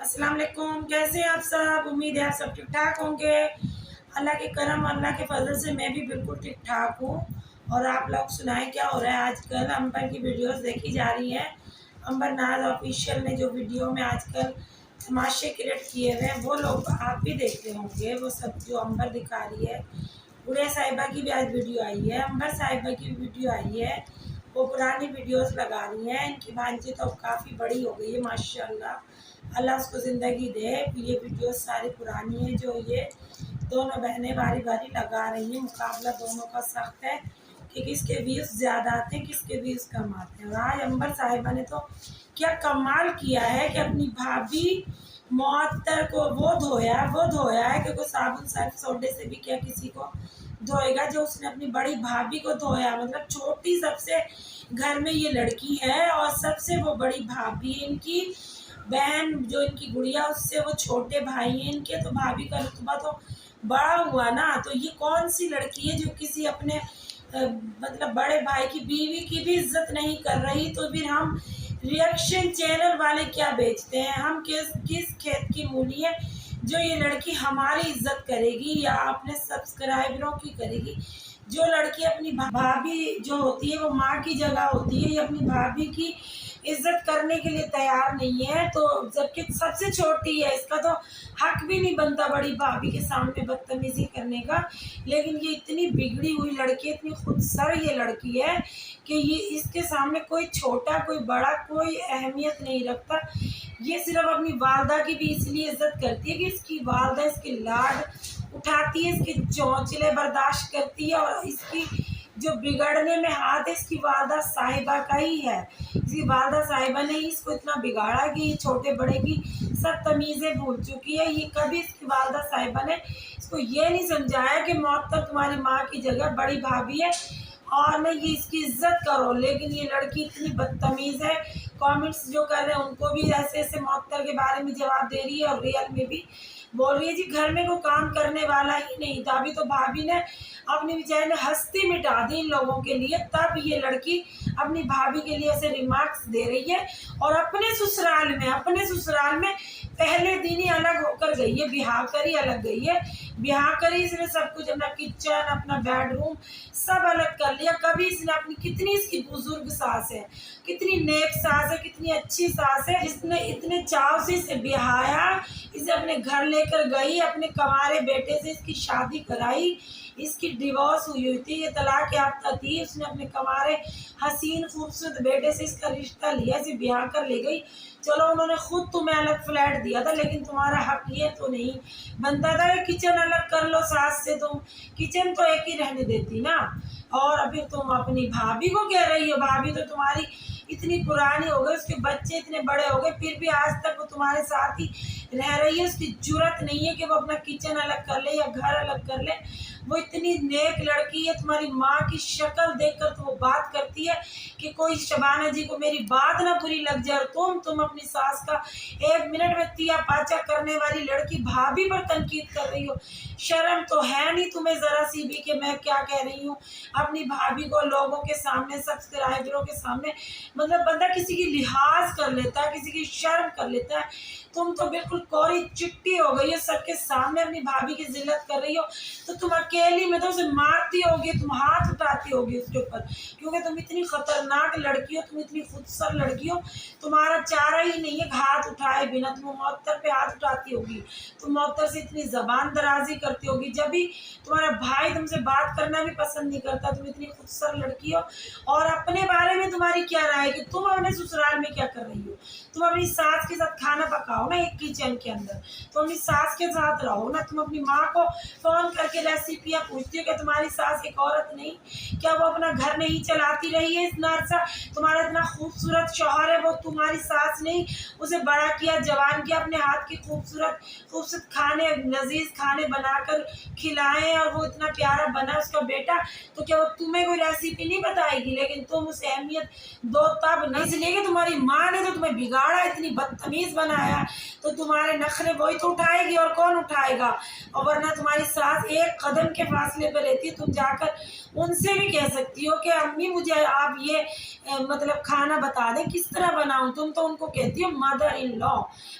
अस्सलाम वालेकुम। कैसे हैं आप सब? उम्मीद है आप सब ठीक ठाक होंगे। अल्लाह के करम, अल्लाह के फजल से मैं भी बिल्कुल ठीक ठाक हूँ। और आप लोग सुनाएं क्या हो रहा है आजकल। अंबर की वीडियोस देखी जा रही हैं। अंबर नाज ऑफिशियल ने जो वीडियो में आजकल तमाशे क्रिएट किए हुए हैं वो लोग आप भी देखते होंगे। वो सब जो अंबर दिखा रही है, गुड़िया साहिबा की भी आज वीडियो आई है, अंबर साहिबा की भी वीडियो आई है। वो पुरानी वीडियोस लगा रही हैं। इनकी भांजी तो काफ़ी बड़ी हो गई है माशाल्लाह, अल्लाह उसको ज़िंदगी दे। ये वीडियोस सारी पुरानी है जो ये दोनों बहनें बारी बारी लगा रही हैं। मुकाबला दोनों का सख्त है कि किसके व्यूज़ ज़्यादा आते हैं, किसके व्यूज़ कम आते हैं। और आज अंबर साहिबा ने तो क्या कमाल किया है कि अपनी भाभी मुअत्तर को वो धोया है कि कोई साबुन सर्फ सोडे से भी क्या किसी को धोएगा, जो उसने अपनी बड़ी भाभी को धोया। मतलब छोटी सबसे घर में ये लड़की है और सबसे वो बड़ी भाभी है। इनकी बहन जो इनकी गुड़िया उससे वो छोटे भाई हैं इनके, तो भाभी का रुतबा तो बड़ा हुआ ना। तो ये कौन सी लड़की है जो किसी अपने मतलब बड़े भाई की बीवी की भी इज्जत नहीं कर रही। तो फिर हम रिएक्शन चैनल वाले क्या बेचते हैं? हम किस खेत की मूली है जो ये लड़की हमारी इज्जत करेगी या अपने सब्सक्राइबरों की करेगी। जो लड़की अपनी भाभी जो होती है वो माँ की जगह होती है, ये अपनी भाभी की इज्जत करने के लिए तैयार नहीं है। तो जबकि सबसे छोटी है, इसका तो हक भी नहीं बनता बड़ी भाभी के सामने बदतमीजी करने का। लेकिन ये इतनी बिगड़ी हुई लड़की, इतनी खुदसर ये लड़की है कि ये इसके सामने कोई छोटा कोई बड़ा कोई अहमियत नहीं रखता। ये सिर्फ अपनी वालदा की भी इसलिए इज्जत करती है कि इसकी वालदा इसके लाड उठाती है, इसके चौंचले बर्दाश्त करती है। और इसकी जो बिगड़ने में हाथ है इसकी वालदा साहिबा का ही है। इसकी वालदा साहिबा ने इसको इतना बिगाड़ा कि ये छोटे बड़े की सब तमीज़ें भूल चुकी है। ये कभी इसकी वालदा साहिबा ने इसको ये नहीं समझाया कि मुअत्तर तुम्हारी माँ की जगह बड़ी भाभी है और नहीं ये इसकी इज्जत करो। लेकिन ये लड़की इतनी बदतमीज़ है, कमेंट्स जो कर रहे हैं उनको भी ऐसे ऐसे मुअत्तर के बारे में जवाब दे रही है और रियल में भी बोल रही है जी घर में कोई काम करने वाला ही नहीं था। अभी तो भाभी ने अपनी बेचारे ने हस्ती मिटा दी इन लोगों के लिए, तब ये लड़की अपनी भाभी के लिए ऐसे रिमार्क्स दे रही है। और अपने ससुराल में पहले दिन ही अलग होकर गई है, ब्याह कर ही अलग गई है। ब्याह कर ही इसने सब कुछ अपना किचन अपना बेडरूम सब अलग कर लिया। कभी इसने अपनी कितनी इसकी बुजुर्ग सास है, कितनी नेक सास है, कितनी अच्छी सास है, जिसने इतने चाव से इसे ब्याहाया, इसे अपने घर लेकर गई, अपने कमारे बेटे से इसकी शादी कराई। इसकी डिवोर्स हुई थी, ये तलाक याफ्ता थी, उसने अपने कमारे हसीन खूबसूरत बेटे से इसका रिश्ता लिया, इसे ब्याह कर ले गई। चलो उन्होंने खुद तुम्हें अलग फ्लैट दिया था, लेकिन तुम्हारा हक ये तो नहीं बनता था कि किचन अलग कर लो सास से। तुम किचन तो एक ही रहने देती ना। और अभी तुम अपनी भाभी को कह रही हो, भाभी तो तुम्हारी इतनी पुरानी हो गई, उसके बच्चे इतने बड़े हो गए, फिर भी आज तक वो तुम्हारे साथ ही रह रही है। उसकी जुर्रत नहीं है कि वो अपना किचन अलग कर ले या घर अलग कर ले। वो इतनी नेक लड़की है, तुम्हारी माँ की शक्ल देखकर तो वो बात करती है कि कोई शबाना जी को मेरी बात ना बुरी लग जाए। और तुम अपनी सास का 1 मिनट में तिया पाचा करने वाली लड़की भाभी पर तनकीद कर रही हो। शर्म तो है नहीं तुम्हें ज़रा सी भी कि मैं क्या कह रही हूँ। अपनी भाभी को लोगों के सामने सब्सक्राइबरों के सामने मतलब बंदा किसी की लिहाज कर लेता है, किसी की शर्म कर लेता है। तुम तो बिल्कुल कोरी चिट्टी हो गई है, सबके सामने अपनी भाभी की जिल्लत कर रही हो। तो तुम अकेली में तो उसे मारती होगी, तुम हाथ उठाती होगी उसके ऊपर, क्योंकि तुम इतनी खतरनाक लड़की हो, तुम इतनी खुदसर लड़की हो। तुम्हारा चारा ही नहीं है हाथ उठाए बिना, तुम मुअत्तर पे हाथ उठाती होगी, तुम मुअत्तर से इतनी जबान दराजी करती होगी। जब भी तुम्हारा भाई तुमसे बात करना भी पसंद नहीं करता, तुम इतनी खुदसर लड़की हो। और अपने बारे में तुम्हारी क्या राय है कि तुम अपने ससुराल में क्या कर रही हो? तुम अपनी सास के साथ खाना पकाओ ना एक किचन के अंदर, तो अपनी सास के साथ रहो ना। तुम अपनी माँ को फोन करके रेसिपियाँ पूछती हो कि तुम्हारी सास एक औरत नहीं, क्या वो अपना घर नहीं चलाती रही है इतना अरसा? तुम्हारा इतना खूबसूरत शौहर है, वो तुम्हारी सास नहीं उसे बड़ा किया जवान किया, अपने हाथ की खूबसूरत खूबसूरत खाने लजीज खाने बनाकर खिलाएं और वो इतना प्यारा बना उसका बेटा, तो क्या वो तुम्हें कोई रेसिपी नहीं बताएगी? लेकिन तुम उसे अहमियत दो तब नहीं, इसलिए कि तुम्हारी माँ ने तो तुम्हें बिगाड़ा, इतनी बदतमीज बनाया है तो तुम्हारे नखरे वही तो उठाएगी, और कौन उठाएगा। और वरना तुम्हारी सास एक कदम के फासले पर रहती है, तुम जाकर उनसे भी कह सकती हो कि अम्मी मुझे आप ये मतलब खाना बता दें किस तरह बनाऊं। तुम तो उनको कहती हो मदर इन लॉ,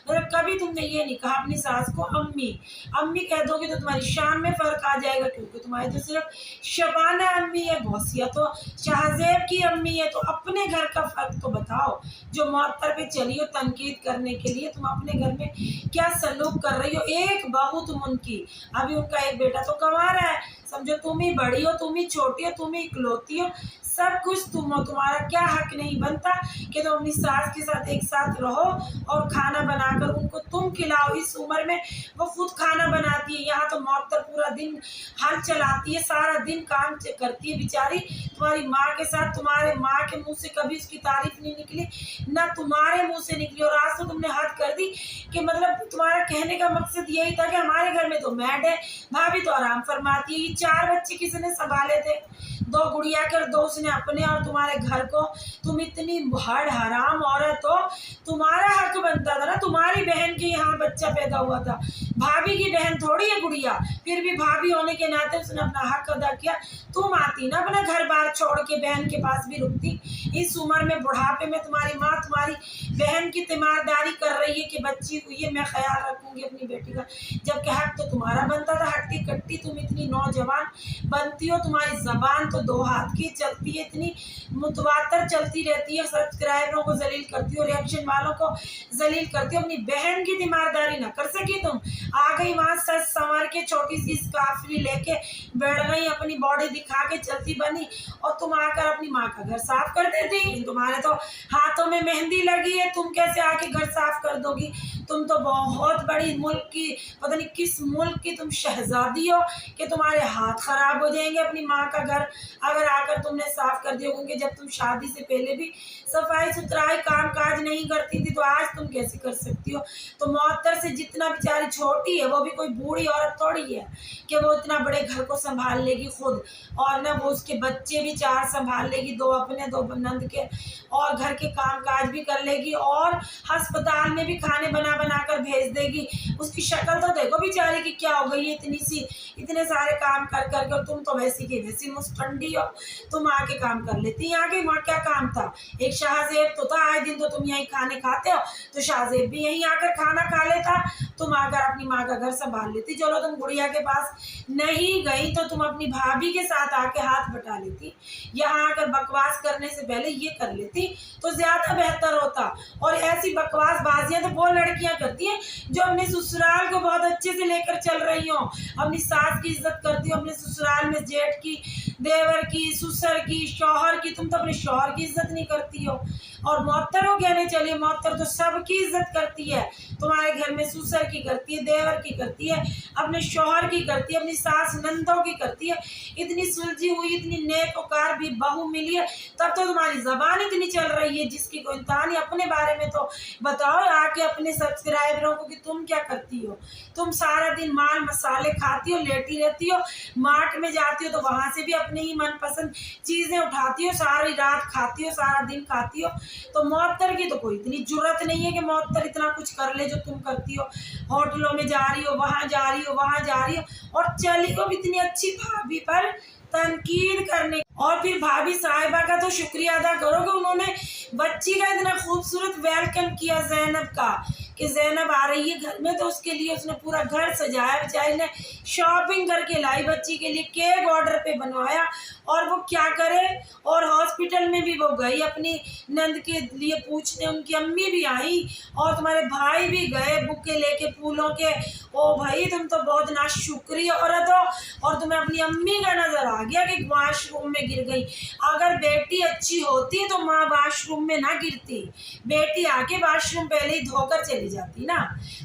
मतलब कभी तुमने ये नहीं कहा अपनी सास को अम्मी। अम्मी कह दोगे तो तुम्हारी शान में फ़र्क आ जाएगा, क्योंकि तुम्हारी तो सिर्फ शबाना अम्मी है, गौसिया तो शाहजेब की अम्मी है। तो अपने घर का फ़र्क तो बताओ, जो मुअत्तर पे चली हो तनकीद करने के लिए, तुम अपने घर में क्या सलूक कर रही हो। एक बहू तुम उनकी, अभी उनका एक बेटा तो कमा रहा है, समझो तुम ही बड़ी हो, तुम ही छोटी हो, तुम ही इकलौती हो, सब कुछ तुम हो। तुम्हारा क्या हक नहीं बनता कि तुम अपनी सास के साथ एक साथ रहो और खाना बनाकर उनको तुम खिलाओ। इस उम्र में वो खुद खाना बनाती है, यहाँ तो मुअत्तर पूरा दिन हल चलाती है, सारा दिन काम करती है बेचारी तुम्हारी माँ के साथ। तुम्हारे माँ के मुंह से कभी उसकी तारीफ नहीं निकली, ना तुम्हारे मुंह से निकली। और आज तो तुमने हद कर दी कि मतलब तुम्हारा कहने का मकसद यही था कि हमारे घर में तो मैड है, भाभी तो आराम फरमाती है। ये 4 बच्चे किसने संभाले थे, 2 गुड़िया के और 2 उसने अपने, और तुम्हारे घर को तुम इतनी हड़ हराम औरत हो। तुम्हारा हक बनता था ना, तुम्हारी बहन के यहाँ बच्चा पैदा हुआ था, भाभी की बहन थोड़ी है गुड़िया, फिर भी भाभी होने के नाते उसने अपना हक अदा किया। तुम आती ना अपना घर बार छोड़ के बहन के पास भी रुकती। इस उम्र में बुढ़ापे में तुम्हारी माँ तुम्हारी बहन की तीमारदारी कर रही है कि बच्ची हुई है, मैं ख्याल रखूंगी अपनी बेटी का, जबकि हक तो तुम्हारा बनता था। हट्टी कट्टी तुम इतनी नौजवान बनती हो, तुम्हारी जबान तो 2 हाथ की चलती है, इतनी मुतवातर चलती रहती है, सब्सक्राइबरों को जलील करती हो, रिएक्शन वालों को जलील करती हो। अपनी बहन की तीमारदारी ना कर सकी तुम, आ गई वहां सच संवर के छोटी सी स्कार्फ लेके बैठ गई, अपनी बॉडी दिखा के चलती बनी, और तुम आकर अपनी माँ का घर साफ कर देती। तुम्हारे तो हाथों में मेहंदी लगी है, तुम कैसे आके घर साफ कर दोगी। तुम तो बहुत बड़ी मुल्क की, पता नहीं किस मुल्क की तुम शहजादी हो कि तुम्हारे हाथ खराब हो जाएंगे अपनी माँ का घर अगर आकर तुमने साफ कर दिया। क्योंकि जब तुम शादी से पहले भी सफाई सुथराई काम काज नहीं करती थी, तो आज तुम कैसे कर सकती हो। तो मुअत्तर से जितना बेचारी छोटी है, वो भी कोई बूढ़ी औरत थोड़ी है कि वो इतना बड़े घर को संभाल लेगी खुद, और ना वो उसके बच्चे भी 4 संभाल लेगी, 2 अपने 2 नंद के, और घर के काम काज भी कर लेगी, और अस्पताल में भी खाने बना बना कर भेज देगी। उसकी शक्ल तो देखो बेचारी की क्या हो गई है, इतनी सी, इतने सारे काम कर कर कर। तुम तो वैसी की वैसी मुस्टंडी हो, तुम आके काम कर लेती। यहाँ के वहाँ क्या काम था, एक शाहजेब तो था, आए दिन तो तुम यहीं खाने खाते हो, तो शाहजेब भी यहीं आकर खाना खा लेता, तुम आकर अपनी माँ का घर संभाल लेती। चलो तुम गुड़िया के पास नहीं गई तो तुम अपनी भाभी के साथ आके हाथ बटा लेती, यहाँ आकर बकवास करने से पहले ये कर लेती तो ज्यादा बेहतर होता। और ऐसी बकवास बाजियां तो वो लड़कियां करती हैं जो अपने ससुराल को बहुत अच्छे से लेकर चल रही हो, अपनी सास की इज्जत करती हो, अपने ससुराल में जेठ की, देवर की, ससुर की, शौहर की। तुम तो अपने शौहर की इज्जत नहीं करती हो, और मुअत्तर हो कहने चलिए, मुअत्तर तो सबकी इज्जत करती है। तुम्हारे घर में ससुर की करती है, देवर की करती है, अपने शौहर की करती है, अपनी सास नंदों की करती है। इतनी सुलझी हुई, इतनी नेकोकार भी बहू मिली है, तब तो तुम्हारी जबान इतनी चल रही है जिसकी कोई इंतहा नहीं। अपने बारे में तो बताओ आके अपने सब्सक्राइबरों को कि तुम क्या करती हो। तुम सारा दिन माल मसाले खाती हो, लेटी रहती हो, मार्ट में जाती हो तो वहां से भी अपने ही मनपसंद चीजें उठाती हो, सारी रात खाती हो, सारा दिन खाती हो। तो मुअत्तर की तो कोई इतनी जुर्रत नहीं है कि मुअत्तर इतना कुछ कर ले जो तुम करती हो। होटलों में जा रही हो, वहां जा रही हो, वहां जा रही हो, और चली हो इतनी अच्छी भाभी पर तनकीद करने। और फिर भाभी साहिबा का तो शुक्रिया अदा करो कि उन्होंने बच्ची का इतना खूबसूरत वेलकम किया ज़ैनब का, कि ज़ैनब आ रही है घर में, तो उसके लिए उसने पूरा घर सजाया, बेचारी ने शॉपिंग करके लाई, बच्ची के लिए केक ऑर्डर पे बनवाया। और वो क्या करे, और हॉस्पिटल में भी वो गई अपनी नंद के लिए पूछने, उनकी अम्मी भी आई और तुम्हारे भाई भी गए बुके लेके फूलों के। ओ भाई तुम तो बहुत नाशुक्री औरत हो, और तुम्हें अपनी अम्मी का नजर आ गया कि वाशरूम में गिर गई। अगर बेटी अच्छी होती तो माँ वाशरूम में ना गिरती, बेटी आके वाशरूम पहले ही धोकर चली जाती ना।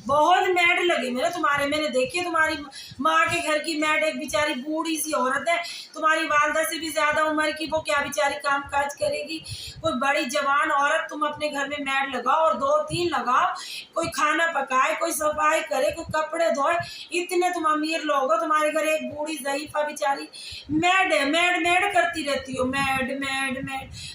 बहुत मैड लगी मेरे तुम्हारे, मैंने देखी तुम्हारी माँ के घर की मैड, एक बेचारी बूढ़ी सी औरत है, तुम्हारी वालदा से भी ज्यादा उम्र की, वो क्या बेचारी काम काज करेगी। कोई बड़ी जवान औरत तुम अपने घर में मैड लगाओ, और 2-3 लगाओ, कोई खाना पकाए, कोई सफाई करे, कोई कपड़े कपड़े धोए, इतने तुम अमीर लोग हो। तुम्हारे घर एक बूढ़ी ज़ईफ़ा बेचारी मैड है, मैड करती रहती हो, मैड।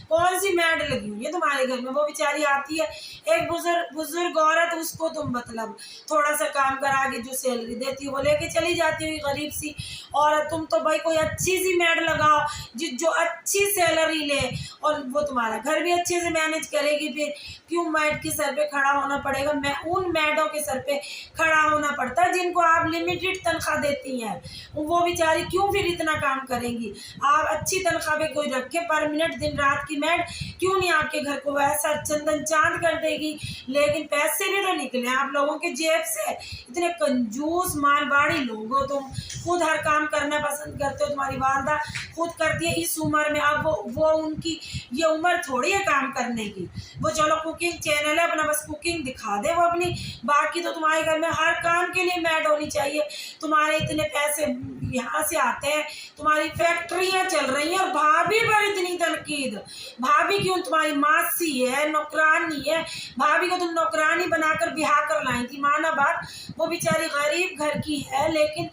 कौन सी मैड लगी हुई है तुम्हारे घर में? वो बेचारी आती है, एक बुजुर्ग औरत, उसको तुम मतलब थोड़ा सा काम करा के जो सैलरी देती हो वो लेके चली जाती हुई गरीब सी औरत। तुम तो भाई कोई अच्छी सी मैड लगाओ जो अच्छी सैलरी ले, और वो तुम्हारा घर भी अच्छे से मैनेज करेगी। फिर क्यों मैड के सर पे खड़ा होना पड़ेगा? मैं उन मैडों के सर पे खड़ा होना पड़ता है जिनको आप लिमिटेड तनख्वाह देती हैं। वो बेचारी क्यों फिर इतना काम करेंगी? आप अच्छी तनख्वाह पे कोई रखे, पर मिनट दिन रात की मैड क्यों नहीं आपके घर को वैसा चंदन चांद कर देगी? लेकिन पैसे भी तो निकले आप लोगों के जेब से। इतने कंजूस मारवाड़ी लोग हो तुम, खुद हर काम करना पसंद करते हो। तुम्हारी वालदा खुद करती है इस उम्र में। अब वो उनकी ये उम्र थोड़ी है काम करने की। वो चलो कुकिंग चैनल है अपना, बस कुकिंग दिखा दे वो अपनी। बाकी तो तुम्हारे घर में हर काम के लिए मैड होनी चाहिए। तुम्हारे इतने पैसे यहाँ से आते हैं, तुम्हारी फैक्ट्रियाँ चल रही हैं, और भाभी पर इतनी तनकीद। भाभी क्यों? तुम्हारी मासी है, नौकरानी है। भाभी को तुम नौकरानी बनाकर ब्याह कर लाई थी, माना बात। वो बेचारी गरीब घर की है, लेकिन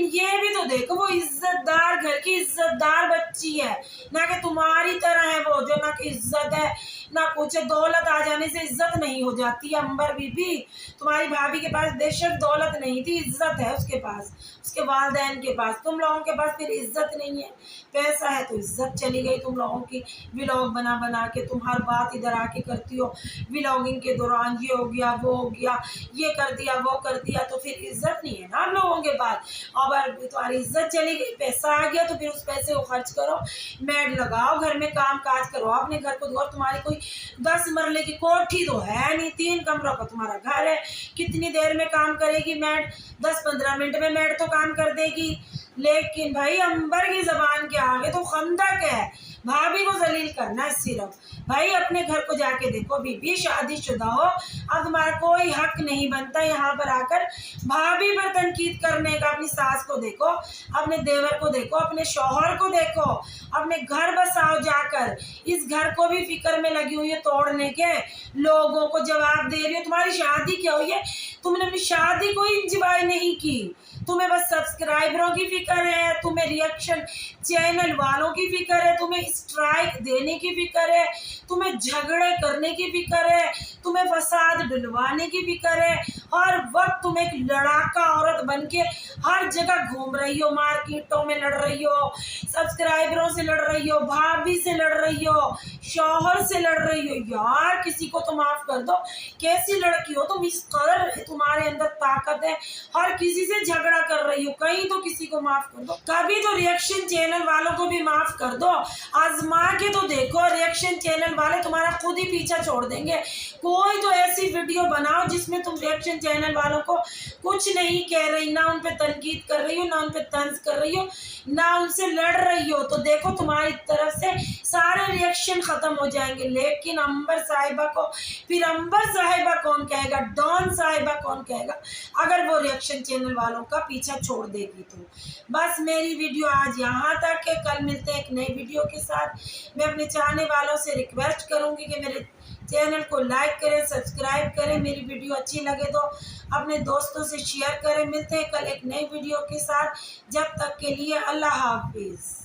ये भी तो देखो, वो इज्जतदार घर की इज्जतदार बच्ची है, ना कि तुम्हारी तरह है वो जो ना कि इज्जत है ना कुछ। दौलत आ जाने से इज्जत नहीं हो जाती। अंबर बीबी, तुम्हारी भाभी के पास बेशक दौलत नहीं थी, इज्जत है उसके पास, उसके वालिदैन के पास। तुम लोगों के पास फिर इज्जत नहीं है, पैसा है तो इज्जत चली गई तुम लोगों की। व्लॉग बना के तुम हर बात इधर आके करती हो। व्लॉगिंग के दौरान ये हो गया, वो हो गया, ये कर दिया, वो कर दिया, तो फिर इज्जत नहीं है ना हम लोगों के पास। और तुम्हारी इज्जत चली गई, पैसा आ गया तो फिर उस पैसे को खर्च करो, मैड लगाओ, घर में काम काज करो अपने घर को। और तुम्हारी कोई 10 मरले की कोठी तो है नहीं, 3 कमरों का तुम्हारा घर है। कितनी देर में काम करेगी मैड? 10-15 मिनट में मैड तो काम कर देगी। लेकिन भाई अंबर की जबान के आगे तो खंदक है। भाभी को जलील करना है सिर्फ। भाई अपने घर को जाके देखो, बीबी शादीशुदा हो, अब तुम्हारा कोई हक नहीं बनता यहाँ पर आकर भाभी पर तनकीद करने का। अपनी सास को देखो, अपने देवर को देखो, अपने शौहर को देखो, अपने घर बसाओ जाकर। इस घर को भी फिक्र में लगी हुई है तोड़ने के, लोगों को जवाब दे रही हो। तुम्हारी शादी क्या हुई है? तुमने अपनी शादी को इंजॉय नहीं की। तुम्हें बस सब्सक्राइबरों की फिक्र है, तुम्हें रिएक्शन चैनल वालों की फिक्र है, तुम्हें स्ट्राइक देने की फिक्र है, तुम्हें झगड़े करने की फिक्र है, तुम्हें फसाद डलवाने की फिक्र है। हर वक्त तुम एक लड़ाका औरत बनके हर जगह घूम रही हो, मार्केटों में लड़ रही हो, सब्सक्राइबरों से लड़ रही हो, भाभी से लड़ रही हो, शौहर से लड़ रही हो। यार किसी को तो माफ कर दो। कैसी लड़की हो तुम? इस कदर तुम्हारे अंदर ताकत है, हर किसी से झगड़ा कर रही हो। कहीं तो किसी को माफ कर दो। कभी तो रिएक्शन चैनल वालों को भी माफ कर दो। आजमा के तो देखो, रिएक्शन चैनल वाले तुम्हारा खुद ही पीछा छोड़ देंगे। कोई तो ऐसी वीडियो बनाओ जिसमें तुम रिएक्शन चैनल वालों को कुछ नहीं कह रही, ना उन पे तनकीद कर रही हो, ना उन पे तंज कर रही हो, ना उनसे लड़ रही हो, तो देखो तुम्हारी तरफ से सारे रिएक्शन खत्म हो जाएंगे। लेकिन अंबर साहिबा को फिर अंबर साहिबा कौन कहेगा, डॉन साहिबा कौन कहेगा, अगर वो रिएक्शन चैनल वालों का पीछा छोड़ देगी तो। बस मेरी वीडियो आज यहाँ तक है, कल मिलते हैं एक नई वीडियो के साथ। मैं अपने चाहने वालों से रिक्वेस्ट करूँगी कि मेरे चैनल को लाइक करें, सब्सक्राइब करें। मेरी वीडियो अच्छी लगे तो अपने दोस्तों से शेयर करें। मिलते हैं कल एक नई वीडियो के साथ। जब तक के लिए अल्लाह हाफिज़।